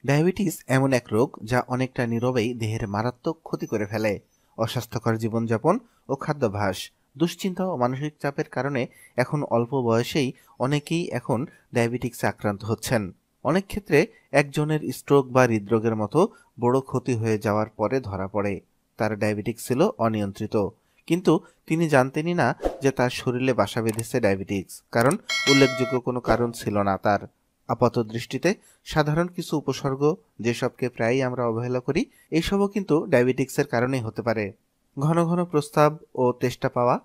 Diabetes এমন এক রোগ যা অনেকটা নীরবেই দেহের মারাত্মক ক্ষতি করে ফেলে। অস্বাস্থ্যকর জীবনযাপন ও খাদ্যাভ্যাস, দুশ্চিন্তা ও মানসিক চাপের কারণে এখন অল্প বয়সেই অনেকেই এখন ডায়াবেটিক্সে আক্রান্ত হচ্ছেন। অনেক ক্ষেত্রে একজনের স্ট্রোক বা হৃদরোগের মতো বড় ক্ষতি হয়ে যাওয়ার পরে ধরা পড়ে তার ডায়াবেটিক্স ছিল অনিয়ন্ত্রিত, কিন্তু তিনি জানতেনই না যে তার শরীরে বাসা বেঁধেছে ডায়াবেটিক্স, কারণ উল্লেখযোগ্য কোনো কারণ ছিল না তার। আপাতদৃষ্টিতে সাধারণ কিছু উপসর্গ, যেসবকে প্রায়ই আমরা অবহেলা করি, এইসবও কিন্তু ডায়াবেটিক্সের কারণেই হতে পারে। ঘন ঘন প্রস্রাব ও তেষ্টা পাওয়া,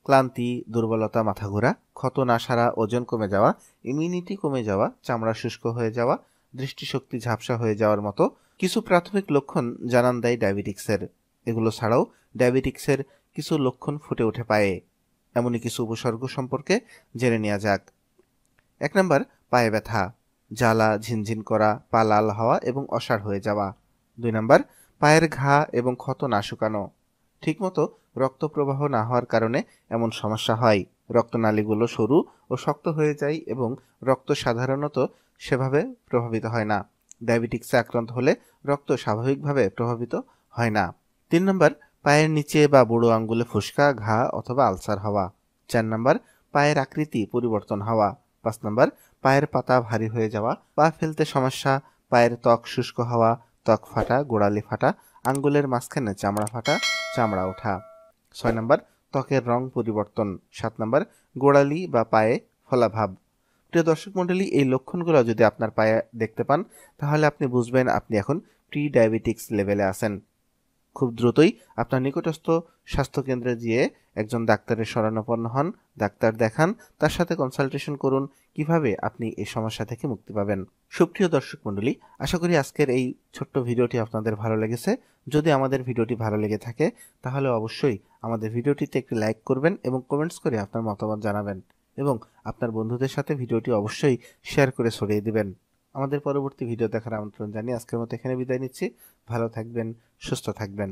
ক্লান্তি, দুর্বলতা, মাথা ঘোরা, ক্ষত না সারা, ওজন কমে যাওয়া, ইমিউনিটি কমে যাওয়া, চামড়া শুষ্ক হয়ে যাওয়া, দৃষ্টিশক্তি ঝাপসা হয়ে যাওয়ার মতো কিছু প্রাথমিক লক্ষণ জানান দেয় ডায়াবেটিক্সের। এগুলো ছাড়াও ডায়াবেটিক্সের কিছু লক্ষণ ফুটে ওঠে পায়ে। এমনই কিছু উপসর্গ সম্পর্কে জেনে নেওয়া যাক। ১ নাম্বার, পায়ে ব্যথা, জ্বালা, ঝিনঝিন করা, পা লাল হওয়া এবং অসাড় হয়ে যাওয়া। ২ নাম্বার, পায়ের ঘা এবং ক্ষত না শুকানো, ঠিকমতো রক্ত প্রবাহ না হওয়ার কারণে এমন সমস্যা হয়। রক্তনালীগুলো সরু ও শক্ত হয়ে যায় এবং রক্ত সাধারণত সেভাবে প্রভাবিত হয় না। ডায়াবেটিক্সে আক্রান্ত হলে রক্ত স্বাভাবিকভাবে প্রভাবিত হয় না। ৩ নাম্বার, পায়ের নিচে বা বুড়ো আঙ্গুলে ফোসকা, ঘা অথবা আলসার হওয়া। ৪ নাম্বার, পায়ের আকৃতি পরিবর্তন হওয়া। ৫ নাম্বার, পায়ের পাতা ভারী হয়ে যাওয়া, পা ফেলতে সমস্যা, পায়ের ত্বক শুষ্ক হওয়া, ত্বক ফাটা, গোড়ালি ফাটা, আঙ্গুলের মাঝখানে চামড়া ফাটা, চামড়া ওঠা। ৬ নাম্বার, ত্বকের রং পরিবর্তন। ৭ নাম্বার, গোড়ালি বা পায়ে ফোলাভাব। প্রিয় দর্শক মণ্ডলী, এই লক্ষণগুলো যদি আপনার পায়ে দেখতে পান, তাহলে আপনি বুঝবেন আপনি এখন প্রি ডায়াবেটিক্স লেভেলে আছেন। খুব দ্রুতই আপনার নিকটস্থ স্বাস্থ্যকেন্দ্রে গিয়ে একজন ডাক্তারের শরণাপন্ন হন, ডাক্তার দেখান, তার সাথে কনসালটেশন করুন কিভাবে আপনি এই সমস্যা থেকে মুক্তি পাবেন। সুপ্রিয় দর্শক মণ্ডলী, আশা করি আজকের এই ছোট্ট ভিডিওটি আপনাদের ভালো লেগেছে। যদি আমাদের ভিডিওটি ভালো লেগে থাকে, তাহলে অবশ্যই আমাদের ভিডিওটিতে একটি লাইক করবেন এবং কমেন্টস করে আপনার মতামত জানাবেন, এবং আপনার বন্ধুদের সাথে ভিডিওটি অবশ্যই শেয়ার করে ছড়িয়ে দিবেন। আমাদের পরবর্তী ভিডিও দেখার আমন্ত্রণ জানিয়ে আজকের মতো এখানে বিদায় নিচ্ছি। ভালো থাকবেন, সুস্থ থাকবেন।